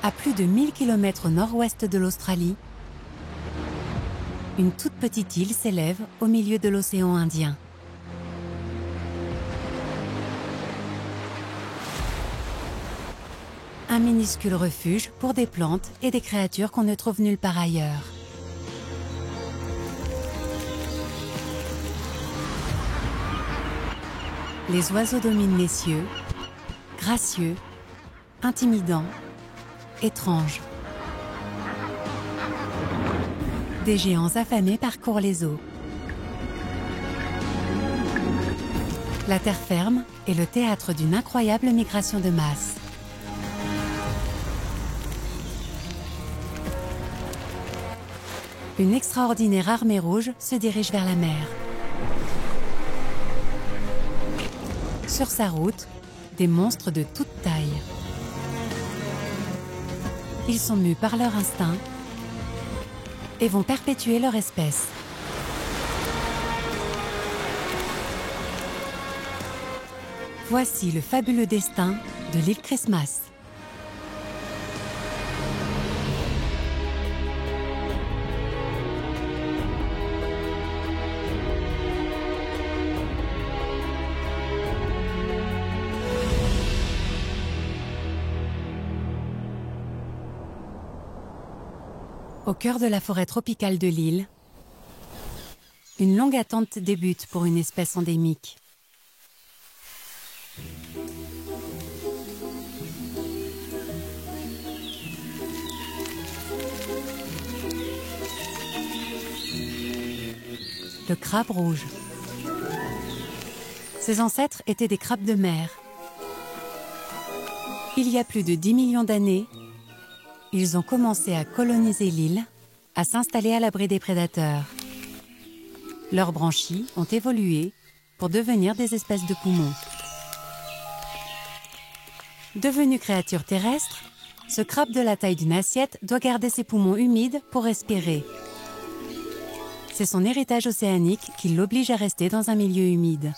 À plus de 1000 km au nord-ouest de l'Australie, une toute petite île s'élève au milieu de l'océan Indien. Un minuscule refuge pour des plantes et des créatures qu'on ne trouve nulle part ailleurs. Les oiseaux dominent les cieux, gracieux, intimidants, étranges. Des géants affamés parcourent les eaux. La terre ferme est le théâtre d'une incroyable migration de masse. Une extraordinaire armée rouge se dirige vers la mer. Sur sa route, des monstres de toute taille. Ils sont mus par leur instinct et vont perpétuer leur espèce. Voici le fabuleux destin de l'île Christmas. Au cœur de la forêt tropicale de l'île, une longue attente débute pour une espèce endémique. Le crabe rouge. Ses ancêtres étaient des crabes de mer. Il y a plus de 10 millions d'années, ils ont commencé à coloniser l'île, à s'installer à l'abri des prédateurs. Leurs branchies ont évolué pour devenir des espèces de poumons. Devenu créature terrestre, ce crabe de la taille d'une assiette doit garder ses poumons humides pour respirer. C'est son héritage océanique qui l'oblige à rester dans un milieu humide.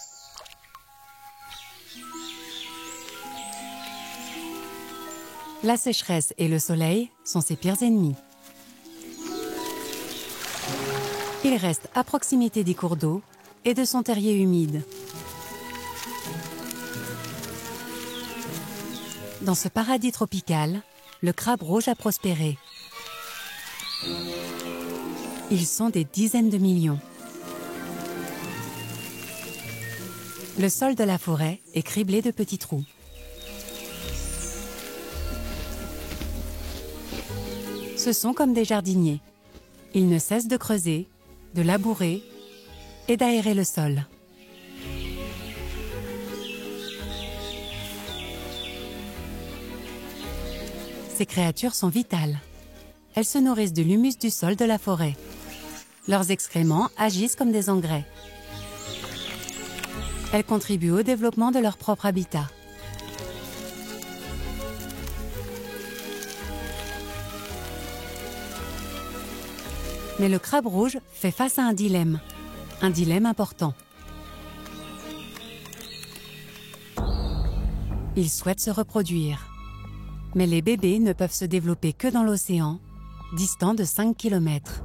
La sécheresse et le soleil sont ses pires ennemis. Il reste à proximité des cours d'eau et de son terrier humide. Dans ce paradis tropical, le crabe rouge a prospéré. Ils sont des dizaines de millions. Le sol de la forêt est criblé de petits trous. Ce sont comme des jardiniers. Ils ne cessent de creuser, de labourer et d'aérer le sol. Ces créatures sont vitales. Elles se nourrissent de l'humus du sol de la forêt. Leurs excréments agissent comme des engrais. Elles contribuent au développement de leur propre habitat. Mais le crabe rouge fait face à un dilemme important. Il souhaite se reproduire. Mais les bébés ne peuvent se développer que dans l'océan, distant de 5 km.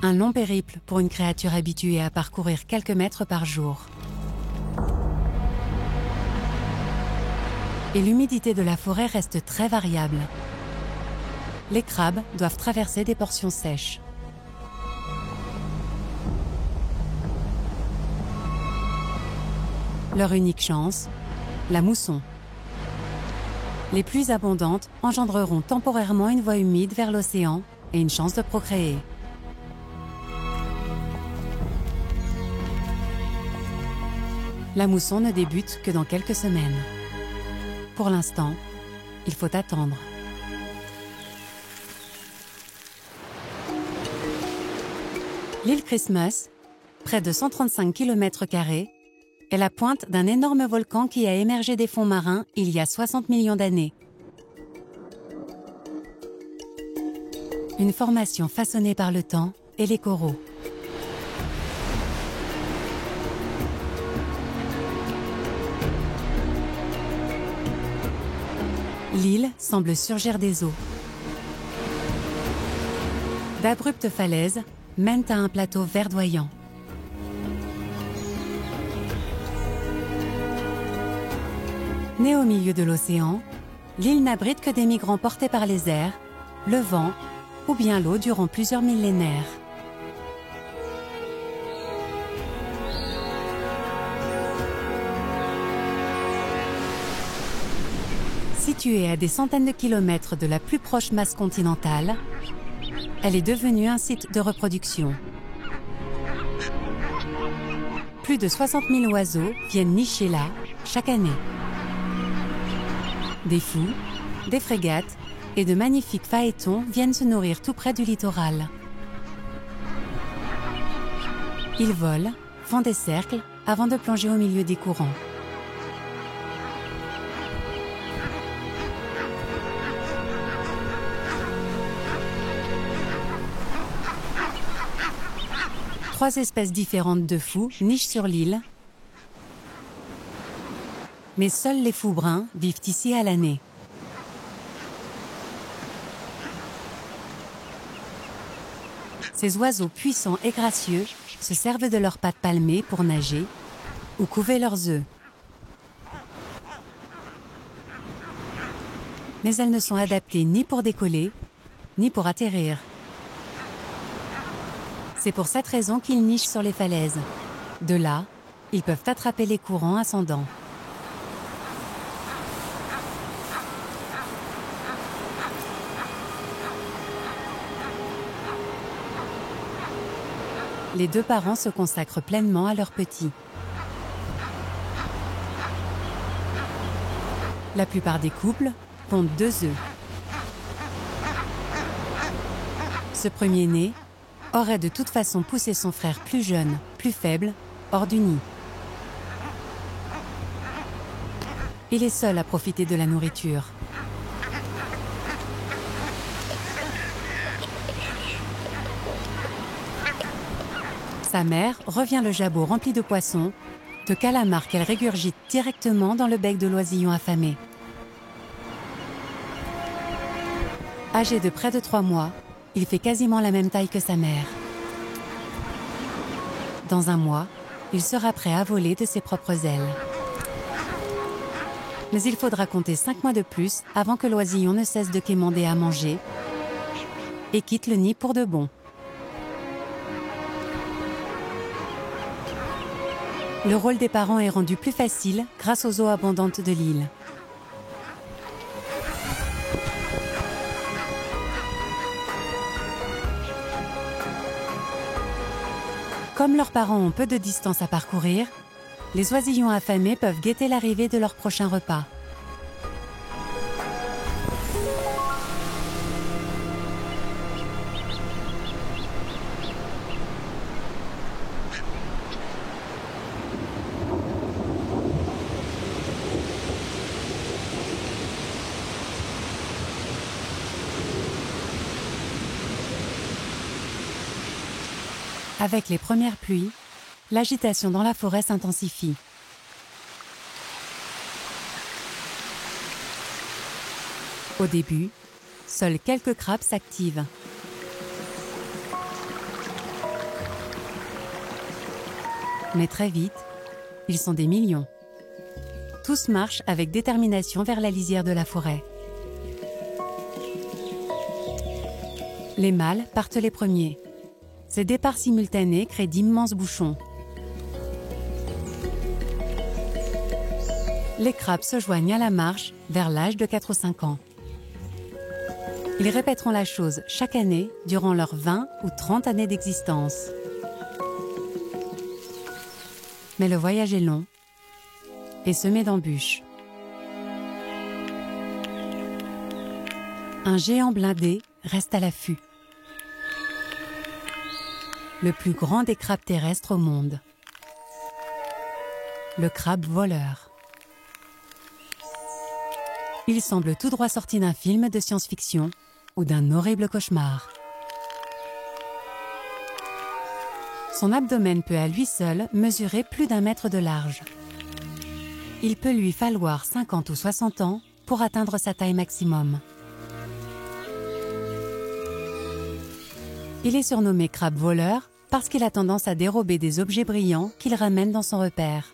Un long périple pour une créature habituée à parcourir quelques mètres par jour. Et l'humidité de la forêt reste très variable. Les crabes doivent traverser des portions sèches. Leur unique chance, la mousson. Les pluies abondantes engendreront temporairement une voie humide vers l'océan et une chance de procréer. La mousson ne débute que dans quelques semaines. Pour l'instant, il faut attendre. L'île Christmas, près de 135 km², est la pointe d'un énorme volcan qui a émergé des fonds marins il y a 60 millions d'années. Une formation façonnée par le temps et les coraux. L'île semble surgir des eaux. D'abruptes falaises mènent à un plateau verdoyant. Née au milieu de l'océan, l'île n'abrite que des migrants portés par les airs, le vent ou bien l'eau durant plusieurs millénaires. Située à des centaines de kilomètres de la plus proche masse continentale, elle est devenue un site de reproduction. Plus de 60 000 oiseaux viennent nicher là chaque année. Des fous, des frégates et de magnifiques phaétons viennent se nourrir tout près du littoral. Ils volent, font des cercles avant de plonger au milieu des courants. Trois espèces différentes de fous nichent sur l'île, mais seuls les fous bruns vivent ici à l'année. Ces oiseaux puissants et gracieux se servent de leurs pattes palmées pour nager ou couver leurs œufs. Mais elles ne sont adaptées ni pour décoller, ni pour atterrir. C'est pour cette raison qu'ils nichent sur les falaises. De là, ils peuvent attraper les courants ascendants. Les deux parents se consacrent pleinement à leurs petits. La plupart des couples pondent 2 œufs. Ce premier-né aurait de toute façon poussé son frère plus jeune, plus faible, hors du nid. Il est seul à profiter de la nourriture. Sa mère revient le jabot rempli de poissons, de calamars qu'elle régurgite directement dans le bec de l'oisillon affamé. Âgé de près de 3 mois, il fait quasiment la même taille que sa mère. Dans un mois, il sera prêt à voler de ses propres ailes. Mais il faudra compter 5 mois de plus avant que l'oisillon ne cesse de quémander à manger et quitte le nid pour de bon. Le rôle des parents est rendu plus facile grâce aux eaux abondantes de l'île. Comme leurs parents ont peu de distance à parcourir, les oisillons affamés peuvent guetter l'arrivée de leur prochain repas. Avec les premières pluies, l'agitation dans la forêt s'intensifie. Au début, seuls quelques crabes s'activent. Mais très vite, ils sont des millions. Tous marchent avec détermination vers la lisière de la forêt. Les mâles partent les premiers. Ces départs simultanés créent d'immenses bouchons. Les crabes se joignent à la marche vers l'âge de 4 ou 5 ans. Ils répéteront la chose chaque année durant leurs 20 ou 30 années d'existence. Mais le voyage est long et semé d'embûches. Un géant blindé reste à l'affût. Le plus grand des crabes terrestres au monde. Le crabe voleur. Il semble tout droit sorti d'un film de science-fiction ou d'un horrible cauchemar. Son abdomen peut à lui seul mesurer plus d'1 mètre de large. Il peut lui falloir 50 ou 60 ans pour atteindre sa taille maximum. Il est surnommé crabe voleur parce qu'il a tendance à dérober des objets brillants qu'il ramène dans son repère.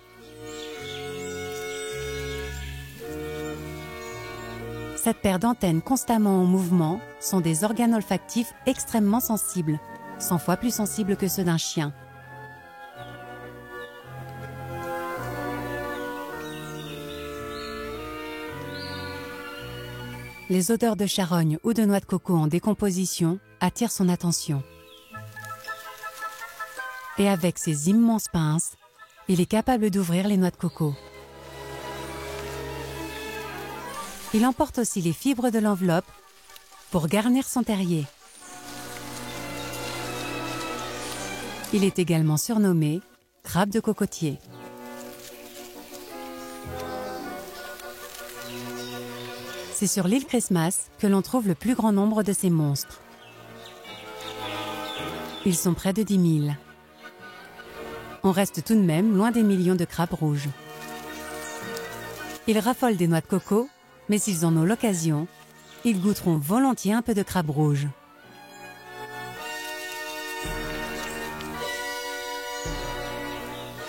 Cette paire d'antennes constamment en mouvement sont des organes olfactifs extrêmement sensibles, 100 fois plus sensibles que ceux d'un chien. Les odeurs de charogne ou de noix de coco en décomposition attirent son attention. Et avec ses immenses pinces, il est capable d'ouvrir les noix de coco. Il emporte aussi les fibres de l'enveloppe pour garnir son terrier. Il est également surnommé crabe de cocotier. C'est sur l'île Christmas que l'on trouve le plus grand nombre de ces monstres. Ils sont près de 10 000. On reste tout de même loin des millions de crabes rouges. Ils raffolent des noix de coco, mais s'ils en ont l'occasion, ils goûteront volontiers un peu de crabe rouge.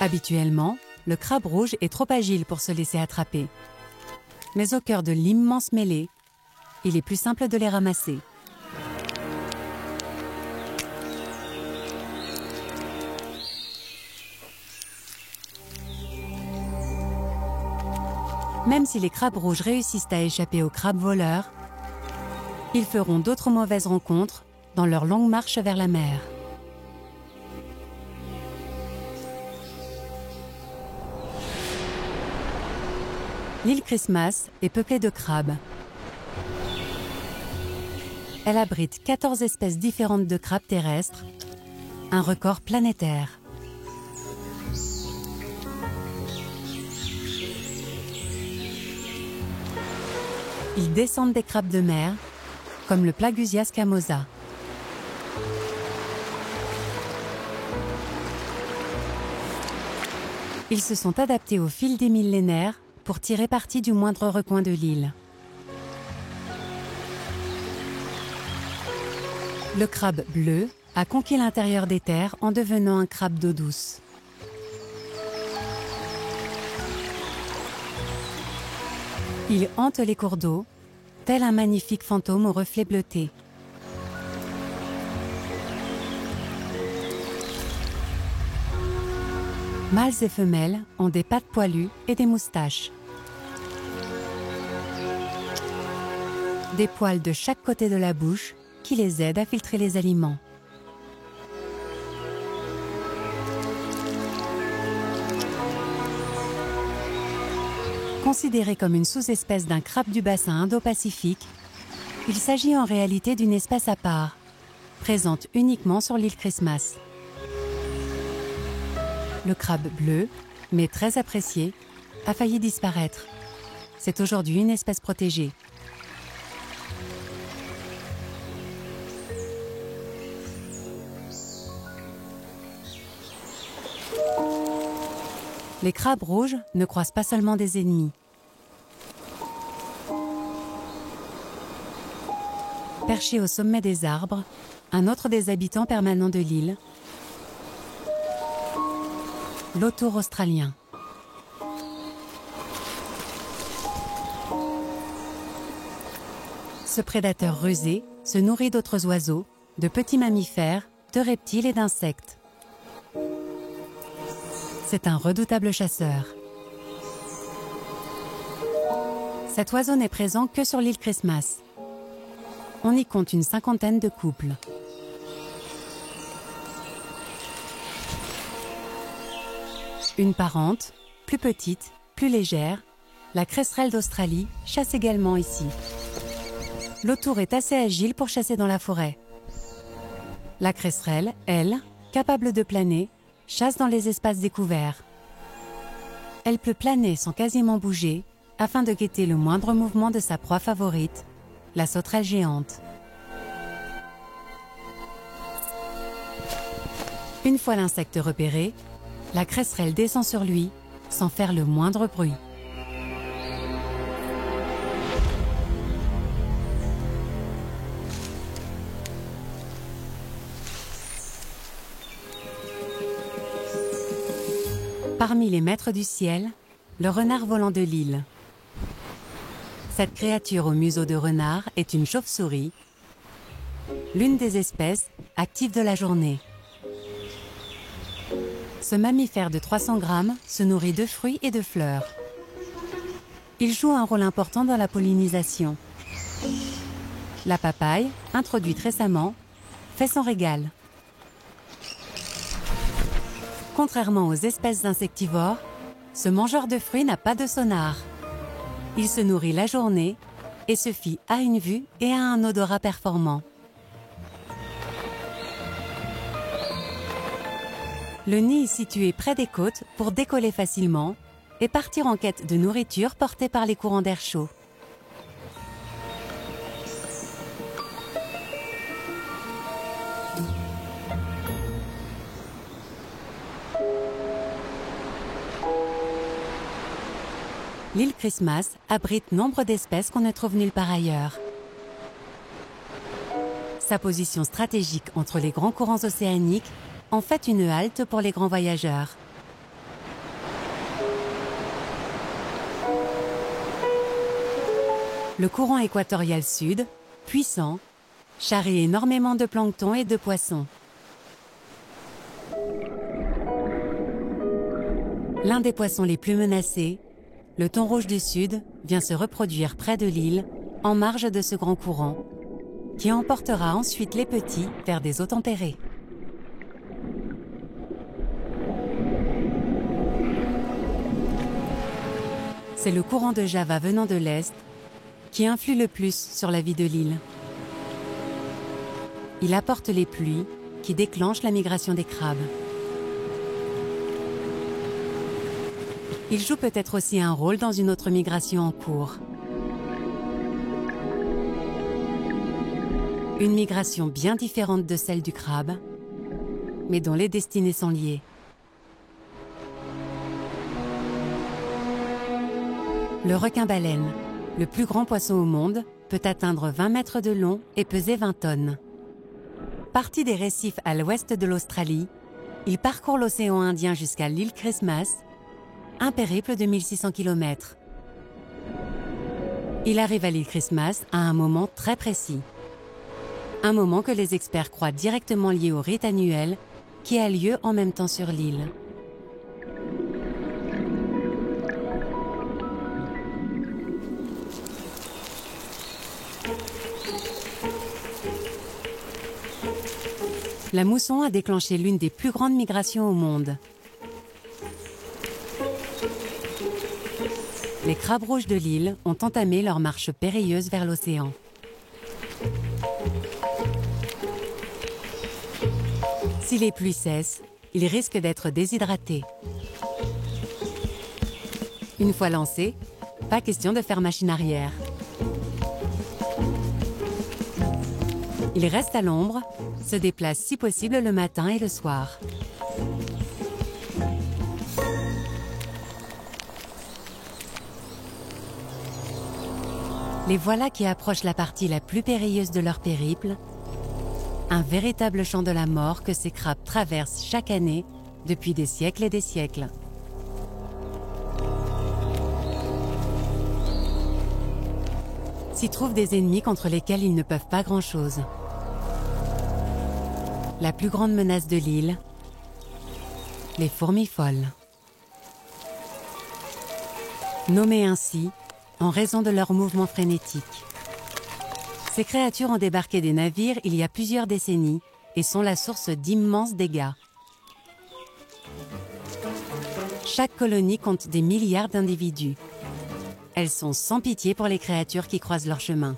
Habituellement, le crabe rouge est trop agile pour se laisser attraper. Mais au cœur de l'immense mêlée, il est plus simple de les ramasser. Même si les crabes rouges réussissent à échapper aux crabes voleurs, ils feront d'autres mauvaises rencontres dans leur longue marche vers la mer. L'île Christmas est peuplée de crabes. Elle abrite 14 espèces différentes de crabes terrestres, un record planétaire. Ils descendent des crabes de mer, comme le Plagusia scamosa. Ils se sont adaptés au fil des millénaires pour tirer parti du moindre recoin de l'île. Le crabe bleu a conquis l'intérieur des terres en devenant un crabe d'eau douce. Il hante les cours d'eau, tel un magnifique fantôme aux reflets bleutés. Mâles et femelles ont des pattes poilues et des moustaches. Des poils de chaque côté de la bouche qui les aident à filtrer les aliments. Considéré comme une sous-espèce d'un crabe du bassin Indo-Pacifique, il s'agit en réalité d'une espèce à part, présente uniquement sur l'île Christmas. Le crabe bleu, mais très apprécié, a failli disparaître. C'est aujourd'hui une espèce protégée. Les crabes rouges ne croisent pas seulement des ennemis. Perché au sommet des arbres, un autre des habitants permanents de l'île, l'autour australien. Ce prédateur rusé se nourrit d'autres oiseaux, de petits mammifères, de reptiles et d'insectes. C'est un redoutable chasseur. Cet oiseau n'est présent que sur l'île Christmas. On y compte une 50aine de couples. Une parente, plus petite, plus légère, la cresserelle d'Australie, chasse également ici. L'autour est assez agile pour chasser dans la forêt. La cresserelle, elle, capable de planer, chasse dans les espaces découverts. Elle peut planer sans quasiment bouger afin de guetter le moindre mouvement de sa proie favorite, la sauterelle géante. Une fois l'insecte repéré, la cresserelle descend sur lui sans faire le moindre bruit. Parmi les maîtres du ciel, le renard volant de l'île. Cette créature au museau de renard est une chauve-souris, l'une des espèces actives de la journée. Ce mammifère de 300 grammes se nourrit de fruits et de fleurs. Il joue un rôle important dans la pollinisation. La papaye, introduite récemment, fait son régal. Contrairement aux espèces insectivores, ce mangeur de fruits n'a pas de sonar. Il se nourrit la journée et se fie à une vue et à un odorat performant. Le nid est situé près des côtes pour décoller facilement et partir en quête de nourriture portée par les courants d'air chaud. L'île Christmas abrite nombre d'espèces qu'on ne trouve nulle part ailleurs. Sa position stratégique entre les grands courants océaniques en fait une halte pour les grands voyageurs. Le courant équatorial sud, puissant, charrie énormément de plancton et de poissons. L'un des poissons les plus menacés, le thon rouge du sud, vient se reproduire près de l'île, en marge de ce grand courant, qui emportera ensuite les petits vers des eaux tempérées. C'est le courant de Java venant de l'Est qui influe le plus sur la vie de l'île. Il apporte les pluies qui déclenchent la migration des crabes. Il joue peut-être aussi un rôle dans une autre migration en cours. Une migration bien différente de celle du crabe, mais dont les destinées sont liées. Le requin-baleine, le plus grand poisson au monde, peut atteindre 20 mètres de long et peser 20 tonnes. Parti des récifs à l'ouest de l'Australie, il parcourt l'océan Indien jusqu'à l'île Christmas, un périple de 1600 km. Il arrive à l'île Christmas à un moment très précis. Un moment que les experts croient directement lié au rite annuel qui a lieu en même temps sur l'île. La mousson a déclenché l'une des plus grandes migrations au monde. Les crabes rouges de l'île ont entamé leur marche périlleuse vers l'océan. Si les pluies cessent, ils risquent d'être déshydratés. Une fois lancés, pas question de faire machine arrière. Ils restent à l'ombre, se déplacent si possible le matin et le soir. Les voilà qui approchent la partie la plus périlleuse de leur périple, un véritable champ de la mort que ces crabes traversent chaque année depuis des siècles et des siècles. S'y trouvent des ennemis contre lesquels ils ne peuvent pas grand-chose. La plus grande menace de l'île, les fourmis folles. Nommées ainsi en raison de leur mouvement frénétique. Ces créatures ont débarqué des navires il y a plusieurs décennies et sont la source d'immenses dégâts. Chaque colonie compte des milliards d'individus. Elles sont sans pitié pour les créatures qui croisent leur chemin.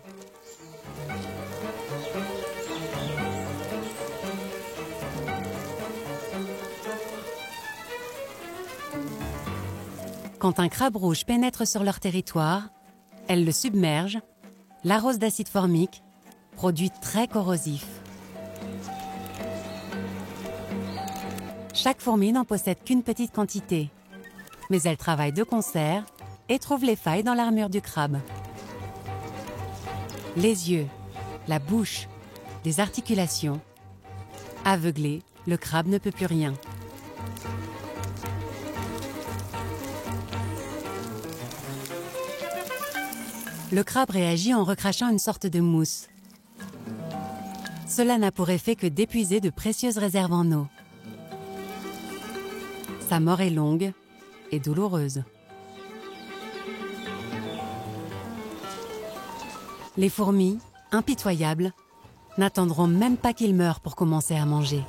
Quand un crabe rouge pénètre sur leur territoire, elles le submergent, l'arrosent d'acide formique, produit très corrosif. Chaque fourmi n'en possède qu'une petite quantité, mais elles travaillent de concert et trouvent les failles dans l'armure du crabe. Les yeux, la bouche, les articulations. Aveuglé, le crabe ne peut plus rien. Le crabe réagit en recrachant une sorte de mousse. Cela n'a pour effet que d'épuiser de précieuses réserves en eau. Sa mort est longue et douloureuse. Les fourmis, impitoyables, n'attendront même pas qu'il meure pour commencer à manger.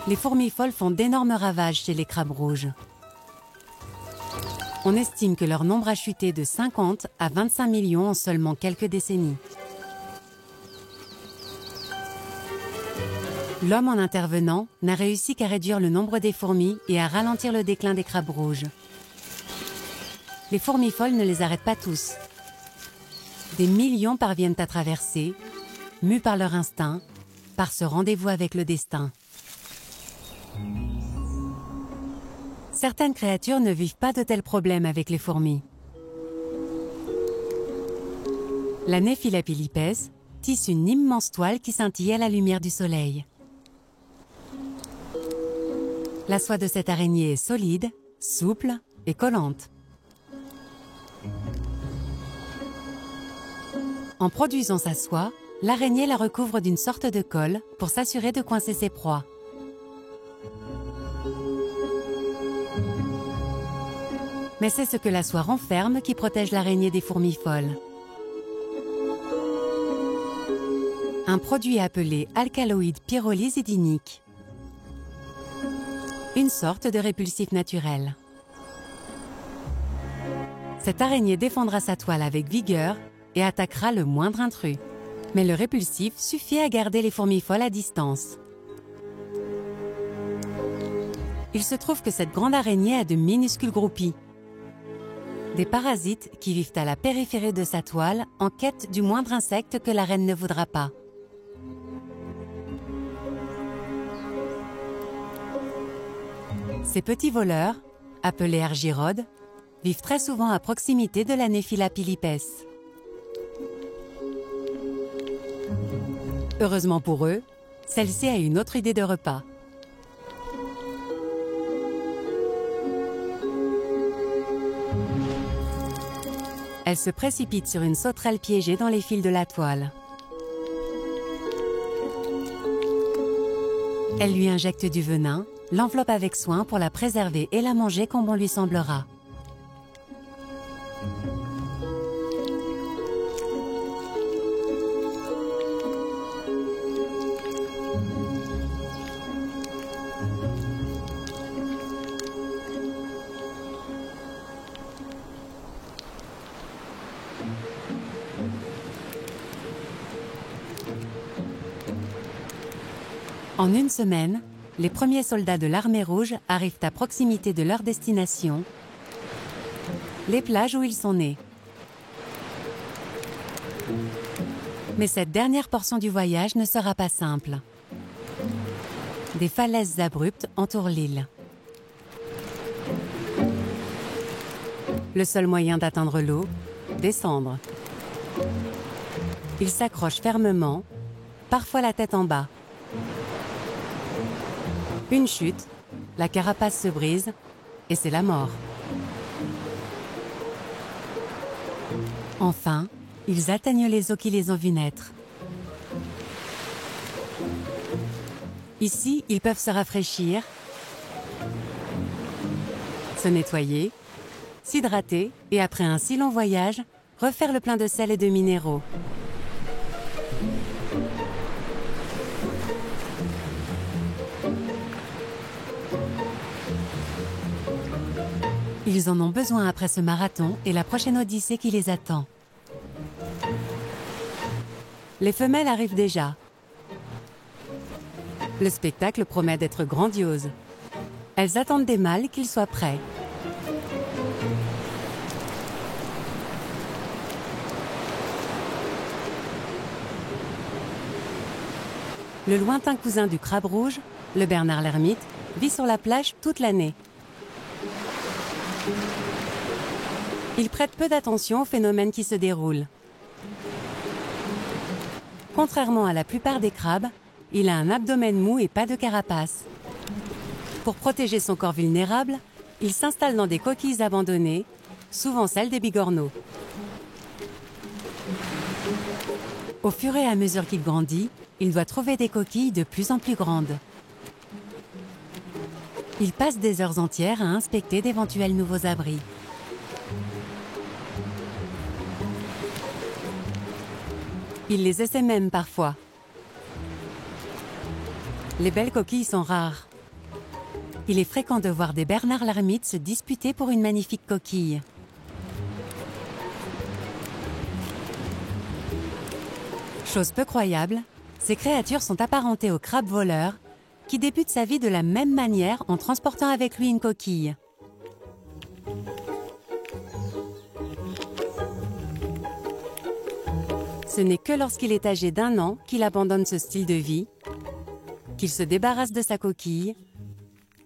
Les fourmis folles font d'énormes ravages chez les crabes rouges. On estime que leur nombre a chuté de 50 à 25 millions en seulement quelques décennies. L'homme, en intervenant, n'a réussi qu'à réduire le nombre des fourmis et à ralentir le déclin des crabes rouges. Les fourmis folles ne les arrêtent pas tous. Des millions parviennent à traverser, mus par leur instinct, par ce rendez-vous avec le destin. Certaines créatures ne vivent pas de tels problèmes avec les fourmis. La Nephilapilipes tisse une immense toile qui scintille à la lumière du soleil. La soie de cette araignée est solide, souple et collante. En produisant sa soie, l'araignée la recouvre d'une sorte de colle pour s'assurer de coincer ses proies. Mais c'est ce que la soie renferme qui protège l'araignée des fourmis folles. Un produit appelé alcaloïde pyrrolysidinique. Une sorte de répulsif naturel. Cette araignée défendra sa toile avec vigueur et attaquera le moindre intrus. Mais le répulsif suffit à garder les fourmis folles à distance. Il se trouve que cette grande araignée a de minuscules groupies. Des parasites qui vivent à la périphérie de sa toile en quête du moindre insecte que la reine ne voudra pas. Ces petits voleurs, appelés argyrodes, vivent très souvent à proximité de la Nephilapilipes. Heureusement pour eux, celle-ci a une autre idée de repas. Elle se précipite sur une sauterelle piégée dans les fils de la toile. Elle lui injecte du venin, l'enveloppe avec soin pour la préserver et la manger comme bon lui semblera. En une semaine, les premiers soldats de l'armée rouge arrivent à proximité de leur destination, les plages où ils sont nés. Mais cette dernière portion du voyage ne sera pas simple. Des falaises abruptes entourent l'île. Le seul moyen d'atteindre l'eau, descendre. Ils s'accrochent fermement, parfois la tête en bas. Une chute, la carapace se brise et c'est la mort. Enfin, ils atteignent les eaux qui les ont vus naître. Ici, ils peuvent se rafraîchir, se nettoyer, s'hydrater et après un si long voyage, refaire le plein de sel et de minéraux. Ils en ont besoin après ce marathon et la prochaine odyssée qui les attend. Les femelles arrivent déjà. Le spectacle promet d'être grandiose. Elles attendent des mâles qu'ils soient prêts. Le lointain cousin du crabe rouge, le bernard l'ermite, vit sur la plage toute l'année. Il prête peu d'attention aux phénomènes qui se déroulent. Contrairement à la plupart des crabes, il a un abdomen mou et pas de carapace. Pour protéger son corps vulnérable, il s'installe dans des coquilles abandonnées souvent celle des bigorneaux. Au fur et à mesure qu'il grandit, il doit trouver des coquilles de plus en plus grandes. Il passe des heures entières à inspecter d'éventuels nouveaux abris. Il les essaie même parfois. Les belles coquilles sont rares. Il est fréquent de voir des bernards l'ermite se disputer pour une magnifique coquille. Chose peu croyable, ces créatures sont apparentées au crabe voleur, qui débute sa vie de la même manière en transportant avec lui une coquille. Ce n'est que lorsqu'il est âgé d'1 an qu'il abandonne ce style de vie, qu'il se débarrasse de sa coquille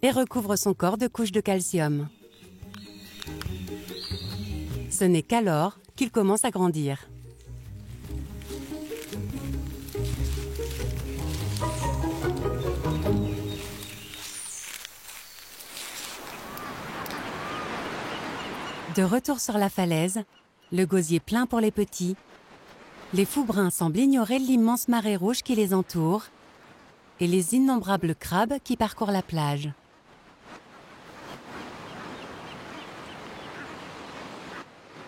et recouvre son corps de couches de calcium. Ce n'est qu'alors qu'il commence à grandir. De retour sur la falaise, le gosier plein pour les petits, les fous bruns semblent ignorer l'immense marée rouge qui les entoure et les innombrables crabes qui parcourent la plage.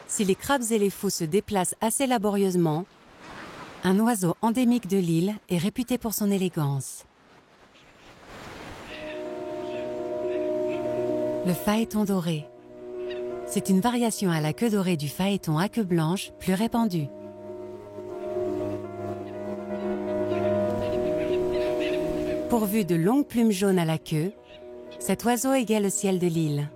Si les crabes et les fous se déplacent assez laborieusement, un oiseau endémique de l'île est réputé pour son élégance. Le phaéton doré. C'est une variation à la queue dorée du phaéton à queue blanche, plus répandue. Pourvu de longues plumes jaunes à la queue, cet oiseau égaye le ciel de l'île.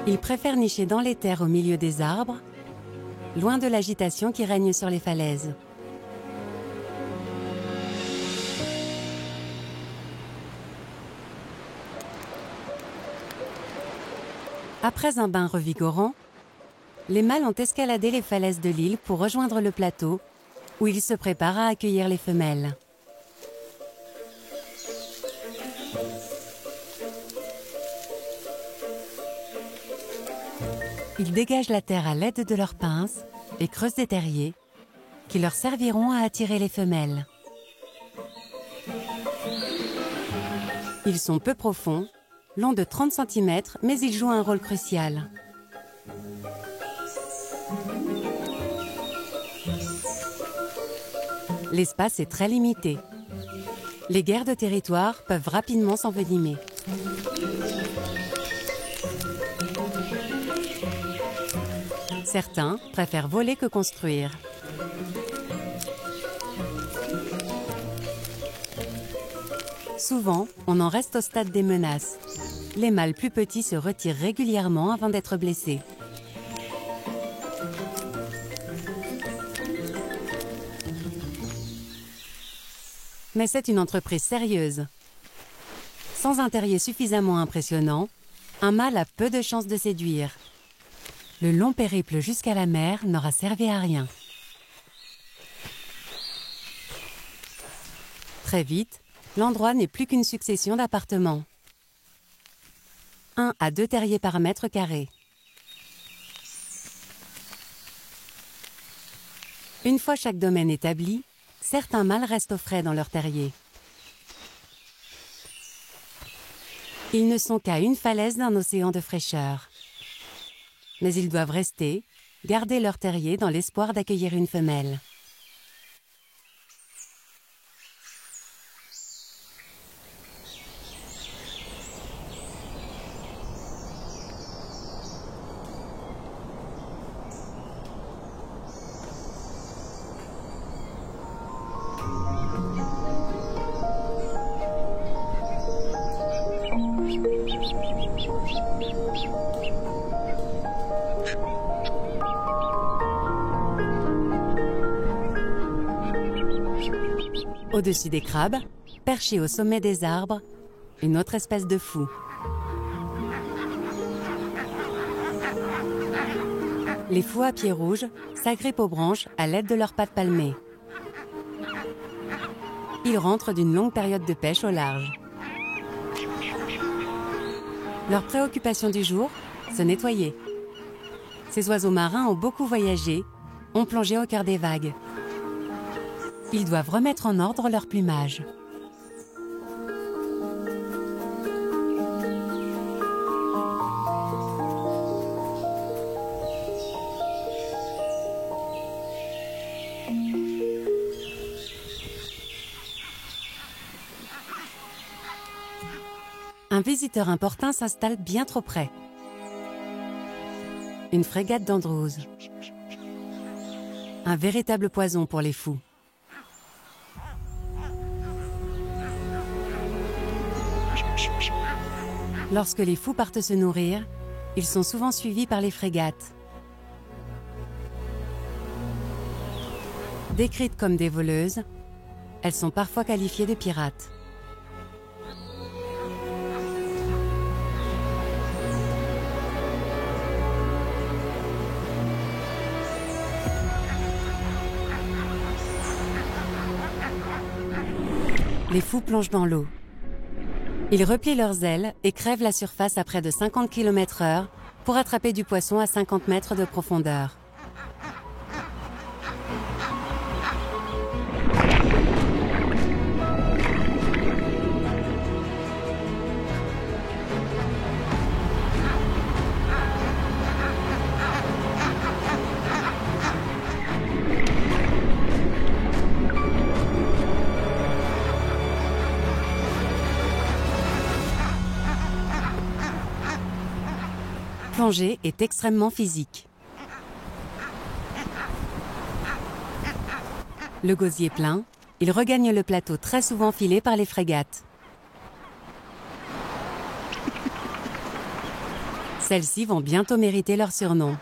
Il préfère nicher dans les terres au milieu des arbres, loin de l'agitation qui règne sur les falaises. Après un bain revigorant, les mâles ont escaladé les falaises de l'île pour rejoindre le plateau, où ils se préparent à accueillir les femelles. Ils dégagent la terre à l'aide de leurs pinces et creusent des terriers qui leur serviront à attirer les femelles. Ils sont peu profonds, longs de 30 cm, mais ils jouent un rôle crucial. L'espace est très limité. Les guerres de territoire peuvent rapidement s'envenimer. Certains préfèrent voler que construire. Souvent, on en reste au stade des menaces. Les mâles plus petits se retirent régulièrement avant d'être blessés. Mais c'est une entreprise sérieuse. Sans un terrier suffisamment impressionnant, un mâle a peu de chances de séduire. Le long périple jusqu'à la mer n'aura servi à rien. Très vite, l'endroit n'est plus qu'une succession d'appartements. 1 à 2 terriers par mètre carré. Une fois chaque domaine établi, certains mâles restent au frais dans leur terrier. Ils ne sont qu'à une falaise d'un océan de fraîcheur. Mais ils doivent rester, garder leur terrier dans l'espoir d'accueillir une femelle. Au-dessus des crabes, perchés au sommet des arbres, une autre espèce de fou. Les fous à pieds rouges s'agrippent aux branches à l'aide de leurs pattes palmées. Ils rentrent d'une longue période de pêche au large. Leur préoccupation du jour, se nettoyer. Ces oiseaux marins ont beaucoup voyagé, ont plongé au cœur des vagues. Ils doivent remettre en ordre leur plumage. Un visiteur importun s'installe bien trop près. Une frégate d'Andrews. Un véritable poison pour les fous. Lorsque les fous partent se nourrir, ils sont souvent suivis par les frégates. Décrites comme des voleuses, elles sont parfois qualifiées de pirates. Les fous plongent dans l'eau. Ils replient leurs ailes et crèvent la surface à près de 50 km/h pour attraper du poisson à 50 mètres de profondeur. Plonger est extrêmement physique. Le gosier plein, il regagne le plateau très souvent filé par les frégates. Celles-ci vont bientôt mériter leur surnom.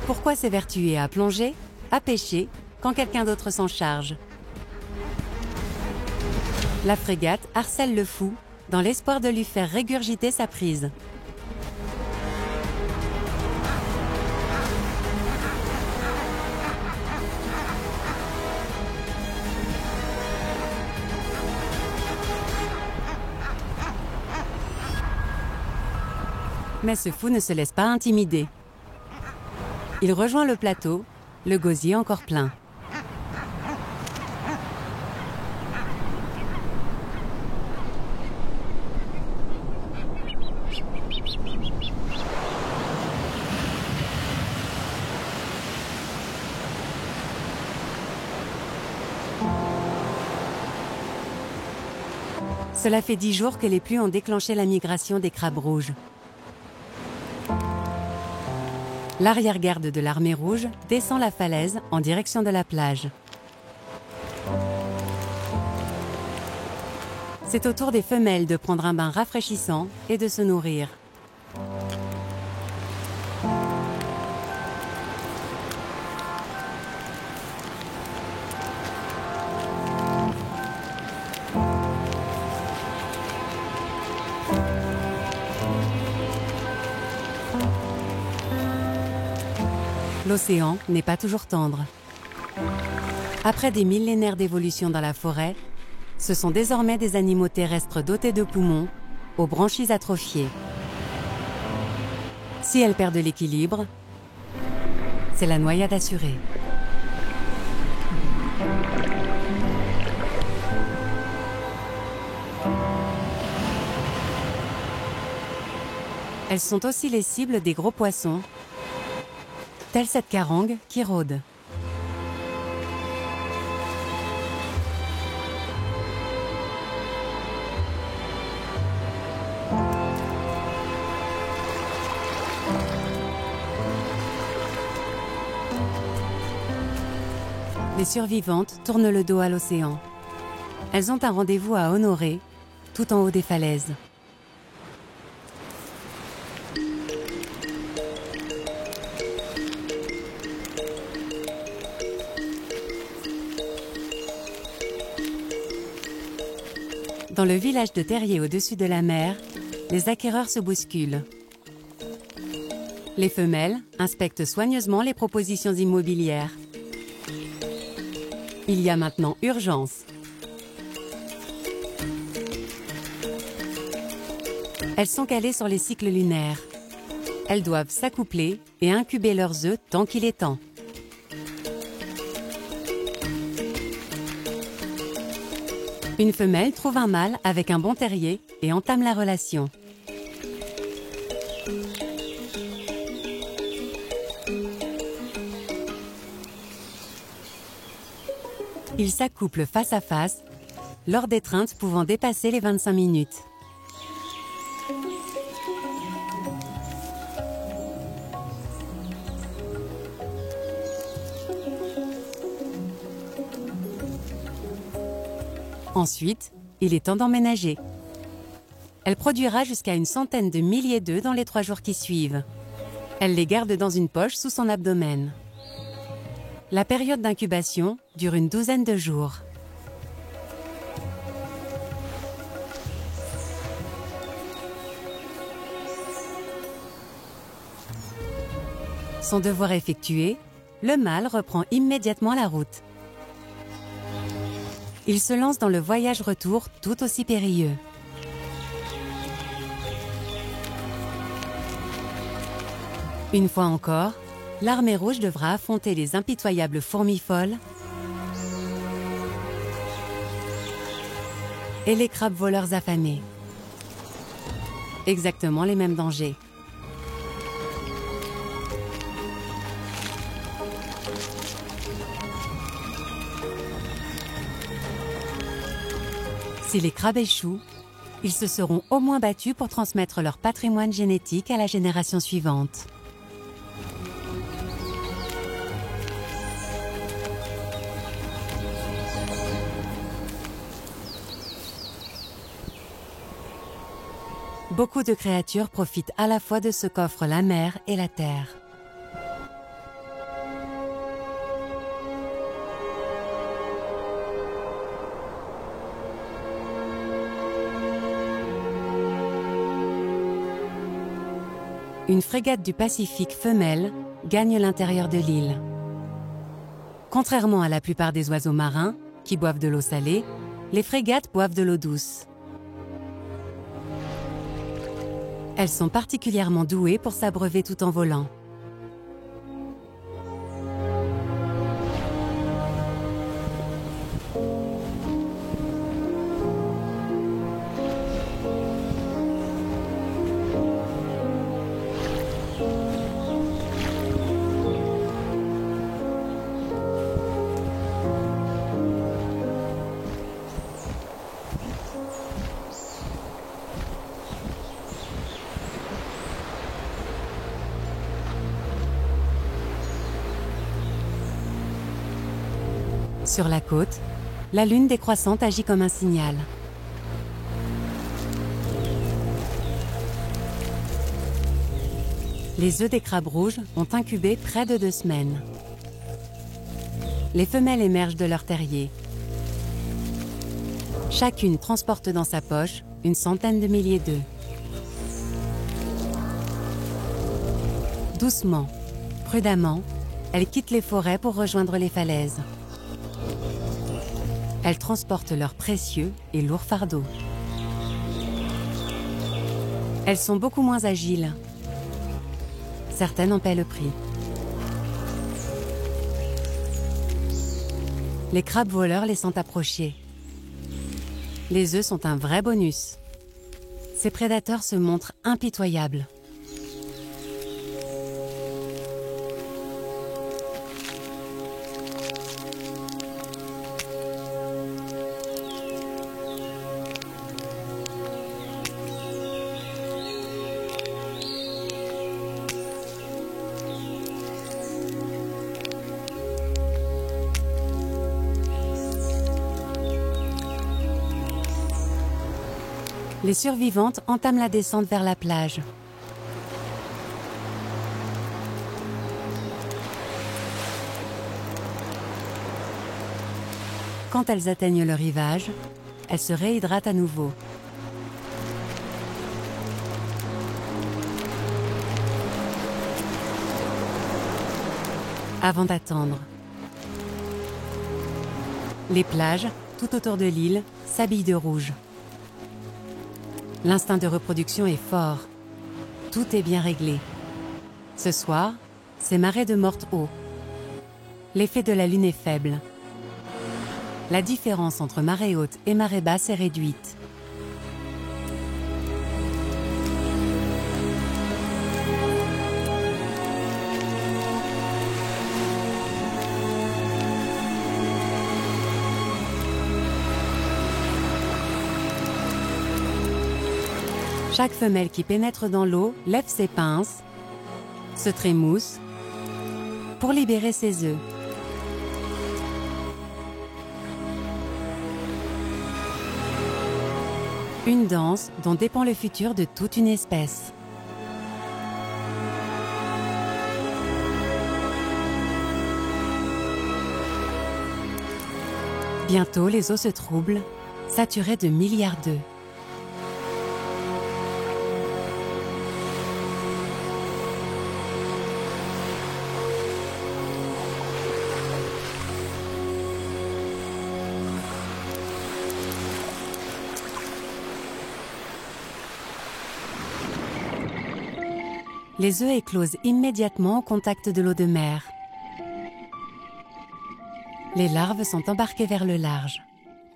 Pourquoi s'évertuer à plonger, à pêcher, quand quelqu'un d'autre s'en charge ? La frégate harcèle le fou dans l'espoir de lui faire régurgiter sa prise. Mais ce fou ne se laisse pas intimider. Il rejoint le plateau, le gosier encore plein. Cela fait 10 jours que les pluies ont déclenché la migration des crabes rouges. L'arrière-garde de l'armée rouge descend la falaise en direction de la plage. C'est au tour des femelles de prendre un bain rafraîchissant et de se nourrir. L'océan n'est pas toujours tendre. Après des millénaires d'évolution dans la forêt, ce sont désormais des animaux terrestres dotés de poumons, aux branchies atrophiées. Si elles perdent l'équilibre, c'est la noyade assurée. Elles sont aussi les cibles des gros poissons, telle cette carangue qui rôde. Les survivantes tournent le dos à l'océan. Elles ont un rendez-vous à honorer, tout en haut des falaises. Dans le village de Terrier au-dessus de la mer, les acquéreurs se bousculent. Les femelles inspectent soigneusement les propositions immobilières. Il y a maintenant urgence. Elles sont calées sur les cycles lunaires. Elles doivent s'accoupler et incuber leurs œufs tant qu'il est temps. Une femelle trouve un mâle avec un bon terrier et entame la relation. Ils s'accouplent face à face, lors d'étreintes pouvant dépasser les 25 minutes. Ensuite, il est temps d'emménager. Elle produira jusqu'à une centaine de milliers d'œufs dans les 3 jours qui suivent. Elle les garde dans une poche sous son abdomen. La période d'incubation dure une douzaine de jours. Son devoir effectué, le mâle reprend immédiatement la route. Il se lance dans le voyage-retour tout aussi périlleux. Une fois encore, l'armée rouge devra affronter les impitoyables fourmis folles et les crabes voleurs affamés. Exactement les mêmes dangers. Si les crabes échouent, ils se seront au moins battus pour transmettre leur patrimoine génétique à la génération suivante. Beaucoup de créatures profitent à la fois de ce qu'offrent la mer et la terre. Une frégate du Pacifique femelle gagne l'intérieur de l'île. Contrairement à la plupart des oiseaux marins, qui boivent de l'eau salée, les frégates boivent de l'eau douce. Elles sont particulièrement douées pour s'abreuver tout en volant. Sur la côte, la lune décroissante agit comme un signal. Les œufs des crabes rouges ont incubé près de 2 semaines. Les femelles émergent de leur terrier. Chacune transporte dans sa poche une centaine de milliers d'œufs. Doucement, prudemment, elles quittent les forêts pour rejoindre les falaises. Elles transportent leurs précieux et lourds fardeaux. Elles sont beaucoup moins agiles. Certaines en paient le prix. Les crabes voleurs les sentent approcher. Les œufs sont un vrai bonus. Ces prédateurs se montrent impitoyables. Les survivantes entament la descente vers la plage. Quand elles atteignent le rivage, elles se réhydratent à nouveau. Avant d'attendre. Les plages, tout autour de l'île, s'habillent de rouge. L'instinct de reproduction est fort. Tout est bien réglé. Ce soir, c'est marée de morte haut. L'effet de la lune est faible. La différence entre marée haute et marée basse est réduite. Chaque femelle qui pénètre dans l'eau lève ses pinces, se trémousse pour libérer ses œufs. Une danse dont dépend le futur de toute une espèce. Bientôt, les eaux se troublent, saturées de milliards d'œufs. Les œufs éclosent immédiatement au contact de l'eau de mer. Les larves sont embarquées vers le large.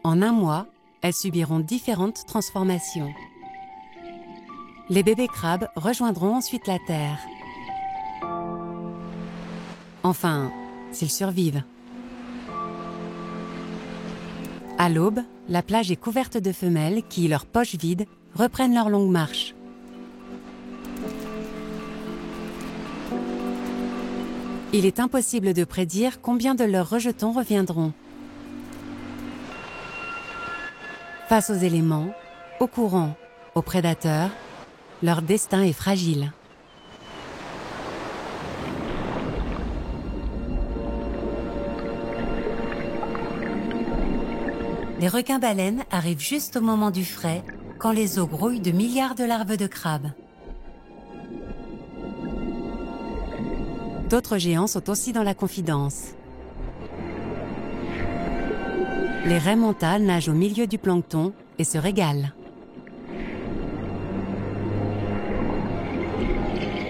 En un mois, elles subiront différentes transformations. Les bébés crabes rejoindront ensuite la terre. Enfin, s'ils survivent. À l'aube, la plage est couverte de femelles qui, leurs poches vides, reprennent leur longue marche. Il est impossible de prédire combien de leurs rejetons reviendront. Face aux éléments, aux courants, aux prédateurs, leur destin est fragile. Les requins-baleines arrivent juste au moment du frais, quand les eaux grouillent de milliards de larves de crabes. D'autres géants sont aussi dans la confidence. Les raies mentales nagent au milieu du plancton et se régalent.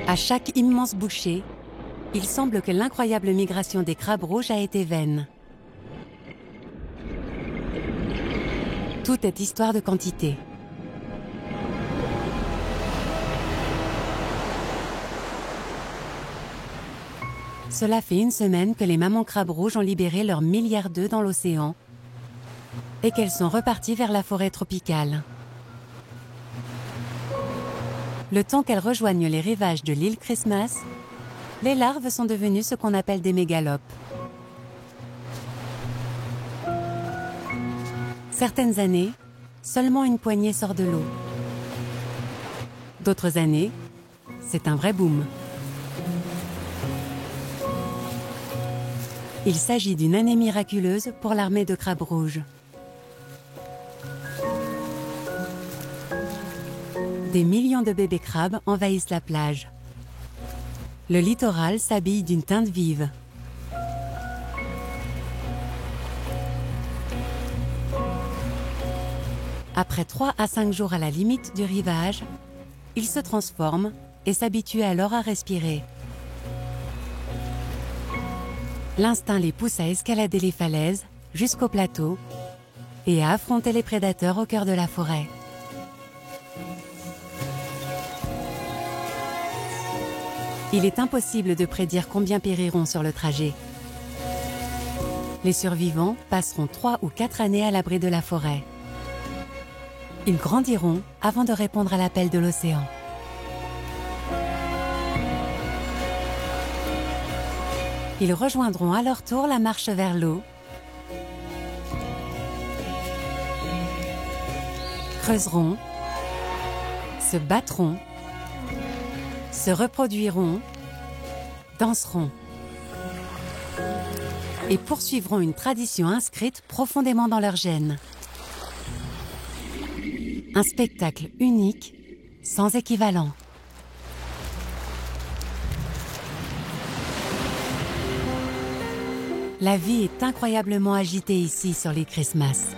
À chaque immense bouchée, il semble que l'incroyable migration des crabes rouges a été vaine. Tout est histoire de quantité. Cela fait une semaine que les mamans crabes rouges ont libéré leurs milliards d'œufs dans l'océan et qu'elles sont reparties vers la forêt tropicale. Le temps qu'elles rejoignent les rivages de l'île Christmas, les larves sont devenues ce qu'on appelle des mégalopes. Certaines années, seulement une poignée sort de l'eau. D'autres années, c'est un vrai boom. Il s'agit d'une année miraculeuse pour l'armée de crabes rouges. Des millions de bébés crabes envahissent la plage. Le littoral s'habille d'une teinte vive. Après 3 à 5 jours à la limite du rivage, ils se transforment et s'habituent alors à respirer. L'instinct les pousse à escalader les falaises jusqu'au plateau et à affronter les prédateurs au cœur de la forêt. Il est impossible de prédire combien périront sur le trajet. Les survivants passeront 3 ou 4 années à l'abri de la forêt. Ils grandiront avant de répondre à l'appel de l'océan. Ils rejoindront à leur tour la marche vers l'eau, creuseront, se battront, se reproduiront, danseront et poursuivront une tradition inscrite profondément dans leur gènes. Un spectacle unique, sans équivalent. La vie est incroyablement agitée ici sur les Christmas.